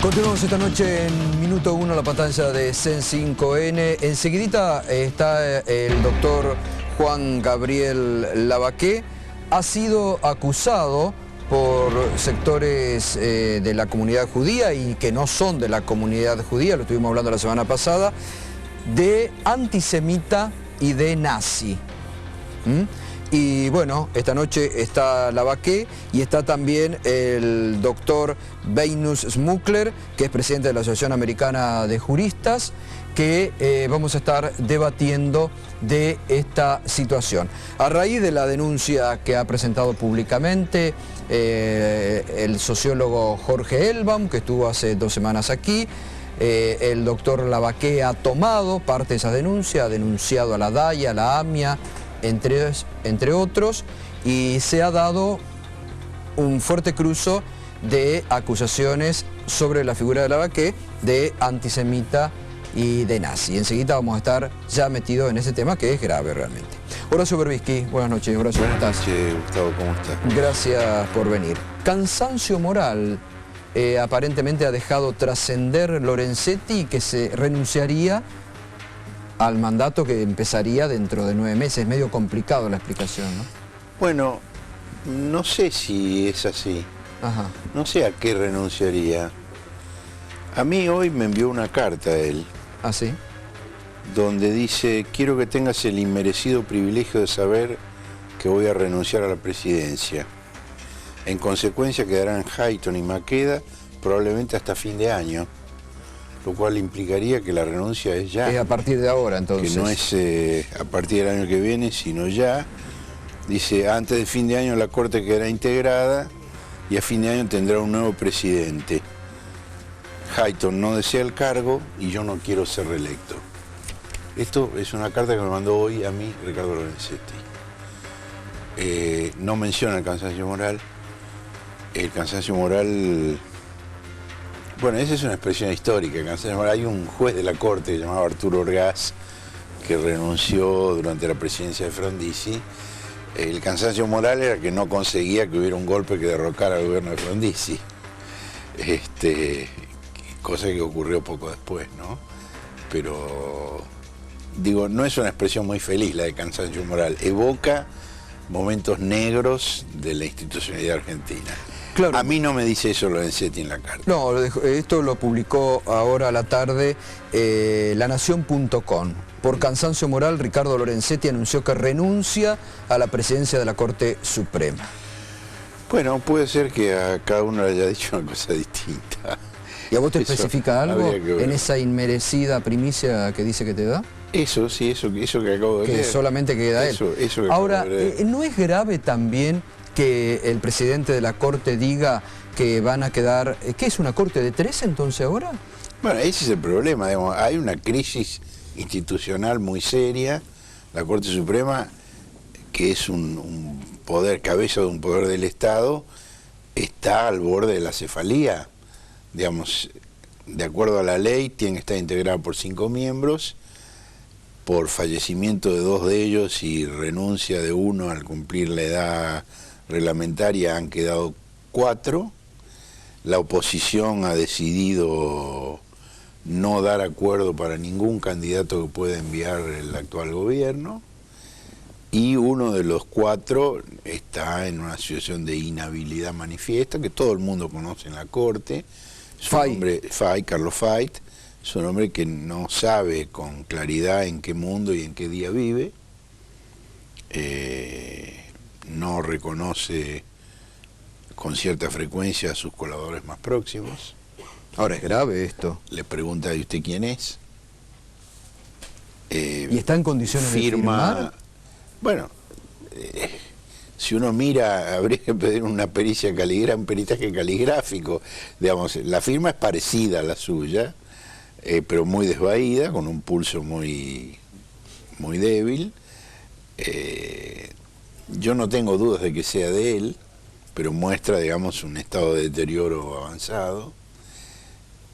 Continuamos esta noche en Minuto 1, la pantalla de CEN 5N. Enseguidita está el doctor Juan Gabriel Lavaqué. Ha sido acusado por sectores de la comunidad judía y que no son de la comunidad judía, lo estuvimos hablando la semana pasada, de antisemita y de nazi. Y bueno, esta noche está Lavaqué y está también el doctor Beinus Smukler, que es presidente de la Asociación Americana de Juristas, que vamos a estar debatiendo de esta situación. A raíz de la denuncia que ha presentado públicamente el sociólogo Jorge Elbaum, que estuvo hace 2 semanas aquí, el doctor Lavaqué ha tomado parte de esa denuncia, ha denunciado a la DAIA, a la AMIA, entre otros, y se ha dado un fuerte cruzo de acusaciones sobre la figura de Lavaqué de antisemita y de nazi. Enseguida vamos a estar ya metidos en ese tema que es grave realmente. Horacio Berbisky, buenas noches. Horacio, ¿cómo estás? Buenas noches, Gustavo, ¿cómo estás? Gracias por venir. Cansancio moral aparentemente ha dejado trascender Lorenzetti, que se renunciaría al mandato que empezaría dentro de 9 meses. Es medio complicado la explicación, ¿no? Bueno, no sé si es así. Ajá. No sé a qué renunciaría. A mí hoy me envió una carta a él. ¿Ah, sí? Donde dice: quiero que tengas el inmerecido privilegio de saber que voy a renunciar a la presidencia. En consecuencia quedarán Hayton y Maqueda probablemente hasta fin de año, lo cual implicaría que la renuncia es ya. Es a partir de ahora, entonces. Que no es a partir del año que viene, sino ya. Dice, antes de fin de año la Corte quedará integrada y a fin de año tendrá un nuevo presidente. Hayton no desea el cargo y yo no quiero ser reelecto. Esto es una carta que me mandó hoy a mí Ricardo Lorenzetti. No menciona el cansancio moral. El cansancio moral... Bueno, esa es una expresión histórica. Hay un juez de la Corte que se llamaba Arturo Orgaz, que renunció durante la presidencia de Frondizi. El cansancio moral era que no conseguía que hubiera un golpe que derrocara al gobierno de Frondizi. Cosa que ocurrió poco después, ¿no? Pero, digo, no es una expresión muy feliz la de cansancio moral. Evoca momentos negros de la institucionalidad argentina. Claro. A mí no me dice eso Lorenzetti en la carta. No, esto lo publicó ahora a la tarde lanación.com. Por cansancio moral, Ricardo Lorenzetti anunció que renuncia a la presidencia de la Corte Suprema. Bueno, puede ser que a cada uno le haya dicho una cosa distinta. ¿Y a vos te especifica algo en esa esa inmerecida primicia que dice que te da? Eso, sí, eso que acabo de leer. Que solamente queda él. Eso que ahora, ¿no es grave también que el presidente de la Corte diga que van a quedar... ¿Qué es una Corte de 3 entonces ahora? Bueno, ese es el problema, digamos, hay una crisis institucional muy seria. La Corte Suprema, que es un poder, cabeza de un poder del Estado, está al borde de la cefalía. Digamos, de acuerdo a la ley, tiene que estar integrada por 5 miembros. Por fallecimiento de 2 de ellos y renuncia de uno al cumplir la edad reglamentaria han quedado 4. La oposición ha decidido no dar acuerdo para ningún candidato que pueda enviar el actual gobierno, y uno de los 4 está en una situación de inhabilidad manifiesta que todo el mundo conoce en la Corte. Carlos Fait, es un hombre que no sabe con claridad en qué mundo y en qué día vive. No reconoce con cierta frecuencia a sus colaboradores más próximos. Ahora es grave esto. Le pregunta: ¿y usted quién es? ¿Y está en condiciones de firmar? Bueno, si uno mira, habría que pedir una pericia un peritaje caligráfico. Digamos, la firma es parecida a la suya, pero muy desvaída, con un pulso muy, muy débil. Yo no tengo dudas de que sea de él, pero muestra, digamos, un estado de deterioro avanzado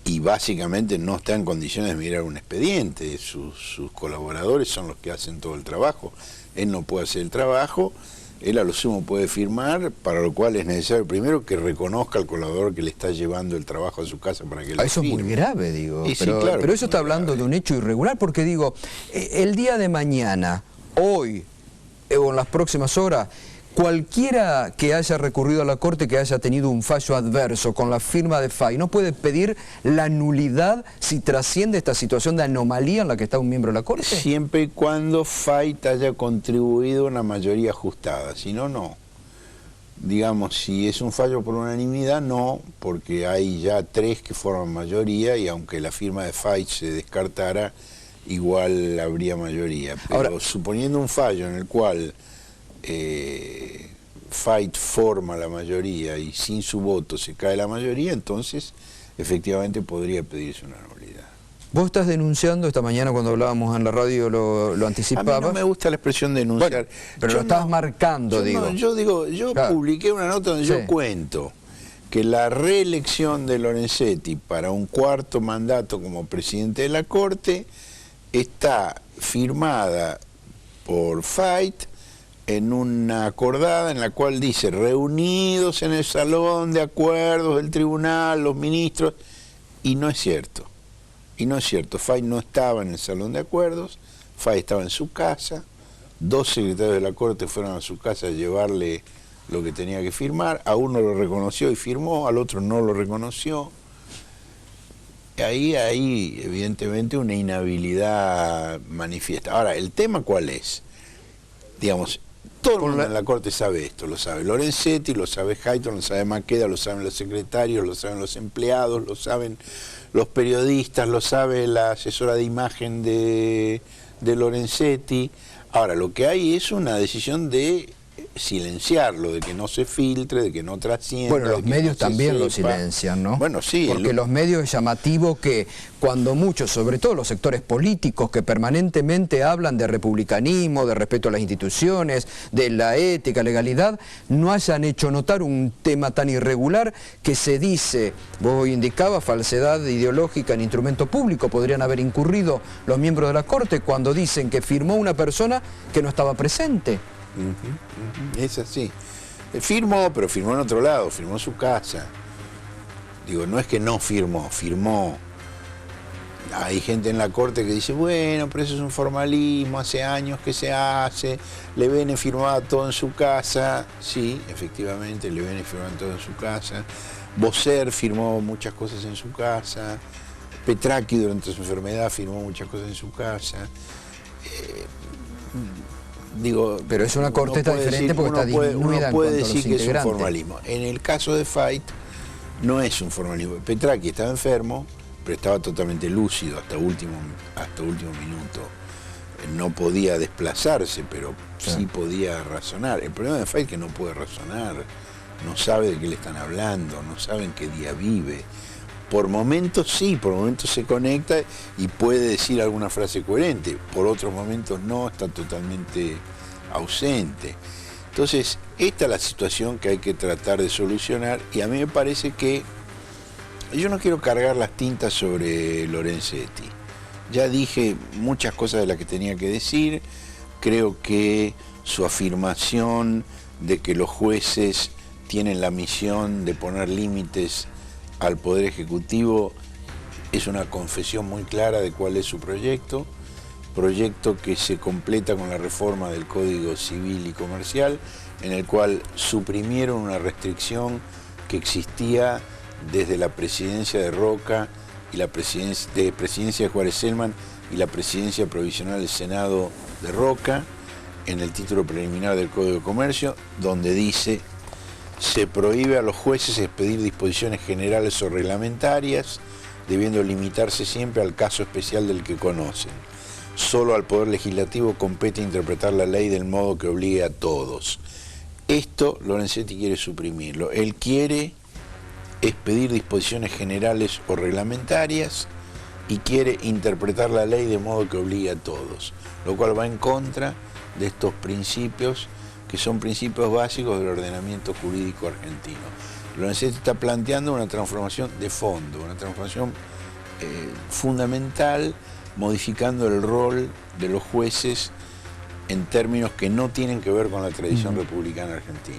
y básicamente no está en condiciones de mirar un expediente. Sus colaboradores son los que hacen todo el trabajo. Él no puede hacer el trabajo él a lo sumo puede firmar, para lo cual es necesario primero que reconozca al colaborador que le está llevando el trabajo a su casa para que lo Eso es firme. muy grave, digo. Y pero, sí, claro, pero eso está hablando de un hecho irregular, porque digo, el día de mañana, hoy o en las próximas horas, cualquiera que haya recurrido a la Corte, que haya tenido un fallo adverso con la firma de FAI, ¿no puede pedir la nulidad si trasciende esta situación de anomalía en la que está un miembro de la Corte? Siempre y cuando FAI haya contribuido a una mayoría ajustada, si no, no. Digamos, si es un fallo por unanimidad, no, porque hay ya 3 que forman mayoría y aunque la firma de FAI se descartara, igual habría mayoría. Pero ahora, suponiendo un fallo en el cual FAI forma la mayoría y sin su voto se cae la mayoría, entonces efectivamente podría pedirse una nulidad. Vos estás denunciando, esta mañana cuando hablábamos en la radio lo anticipabas. A mí no me gusta la expresión denunciar. Bueno, pero lo estás marcando, digo. Yo claro, publiqué una nota donde yo cuento que la reelección de Lorenzetti para un 4º mandato como presidente de la Corte está firmada por FAI en una acordada en la cual dice reunidos en el salón de acuerdos del tribunal, los ministros, y no es cierto. Y no es cierto, FAI no estaba en el salón de acuerdos, FAI estaba en su casa, 2 secretarios de la Corte fueron a su casa a llevarle lo que tenía que firmar, a uno lo reconoció y firmó, al otro no lo reconoció. Ahí hay evidentemente una inhabilidad manifiesta. Ahora, ¿el tema cuál es? Digamos, todo el mundo en la Corte sabe esto, lo sabe Lorenzetti, lo sabe Hayton, lo sabe Maqueda, lo saben los secretarios, lo saben los empleados, lo saben los periodistas, lo sabe la asesora de imagen de Lorenzetti. Ahora, lo que hay es una decisión de silenciarlo, de que no se filtre, de que no trascienda. Bueno, los medios también lo silencian, ¿no? Bueno, sí. Porque los medios es llamativo que cuando muchos, sobre todo los sectores políticos que permanentemente hablan de republicanismo, de respeto a las instituciones, de la ética, legalidad, no hayan hecho notar un tema tan irregular que se dice, vos indicabas, falsedad ideológica en instrumento público, podrían haber incurrido los miembros de la Corte cuando dicen que firmó una persona que no estaba presente. Es así. Firmó, pero firmó en otro lado, firmó en su casa. Digo, no es que no firmó, firmó. Hay gente en la Corte que dice, bueno, pero eso es un formalismo, hace años que se hace, Levene firmaba todo en su casa. Sí, efectivamente, Levene firmaba todo en su casa. Bosser firmó muchas cosas en su casa. Petracchi durante su enfermedad firmó muchas cosas en su casa. Digo, pero es una Corte tan diferente porque está disminuida en cuanto a los integrantes. Uno puede decir que es un formalismo. En el caso de FAI no es un formalismo. Petracchi estaba enfermo, pero estaba totalmente lúcido hasta último minuto. No podía desplazarse, pero sí podía razonar. El problema de FAI es que no puede razonar, no sabe de qué le están hablando, no sabe en qué día vive. Por momentos sí, por momentos se conecta y puede decir alguna frase coherente, por otros momentos no, está totalmente ausente. Entonces, esta es la situación que hay que tratar de solucionar y a mí me parece que yo no quiero cargar las tintas sobre Lorenzetti. Ya dije muchas cosas de las que tenía que decir, creo que su afirmación de que los jueces tienen la misión de poner límites al Poder Ejecutivo es una confesión muy clara de cuál es su proyecto que se completa con la reforma del Código Civil y Comercial, en el cual suprimieron una restricción que existía desde la presidencia de Roca y la presidencia de Juárez Celman y la presidencia provisional del Senado de Roca, en el título preliminar del Código de Comercio, donde dice: se prohíbe a los jueces expedir disposiciones generales o reglamentarias, debiendo limitarse siempre al caso especial del que conocen. Solo al Poder Legislativo compete interpretar la ley del modo que obligue a todos. Esto Lorenzetti quiere suprimirlo. Él quiere expedir disposiciones generales o reglamentarias y quiere interpretar la ley de modo que obligue a todos, lo cual va en contra de estos principios que son principios básicos del ordenamiento jurídico argentino. Lorenzetti está planteando una transformación de fondo, una transformación fundamental, modificando el rol de los jueces en términos que no tienen que ver con la tradición republicana argentina,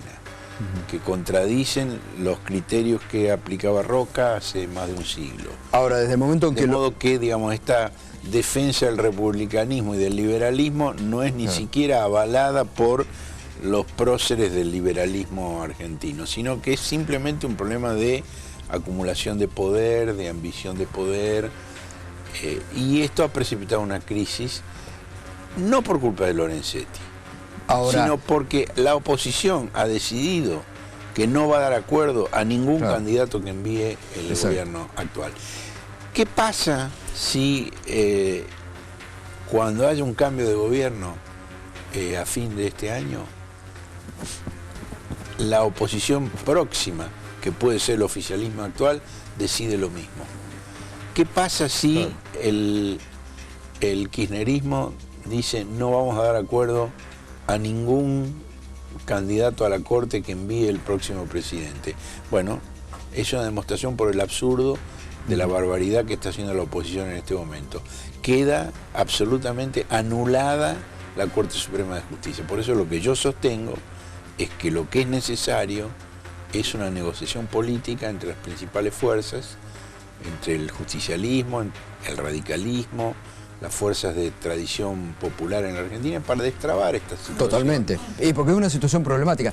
que contradicen los criterios que aplicaba Roca hace más de un siglo. Ahora, desde el momento en que... De modo que, digamos, esta defensa del republicanismo y del liberalismo no es ni siquiera avalada por los próceres del liberalismo argentino, sino que es simplemente un problema de acumulación de poder, de ambición de poder, y esto ha precipitado una crisis, no por culpa de Lorenzetti, sino porque la oposición ha decidido que no va a dar acuerdo a ningún candidato que envíe el gobierno actual. ¿Qué pasa si cuando haya un cambio de gobierno a fin de este año, la oposición próxima, que puede ser el oficialismo actual, decide lo mismo? ¿Qué pasa si el kirchnerismo dice no vamos a dar acuerdo a ningún candidato a la corte que envíe el próximo presidente? Bueno, es una demostración por el absurdo de la barbaridad que está haciendo la oposición en este momento. Queda absolutamente anulada la Corte Suprema de Justicia. Por eso lo que yo sostengo es que lo que es necesario es una negociación política entre las principales fuerzas, entre el justicialismo, el radicalismo, las fuerzas de tradición popular en la Argentina, para destrabar esta situación. Totalmente. Y porque es una situación problemática.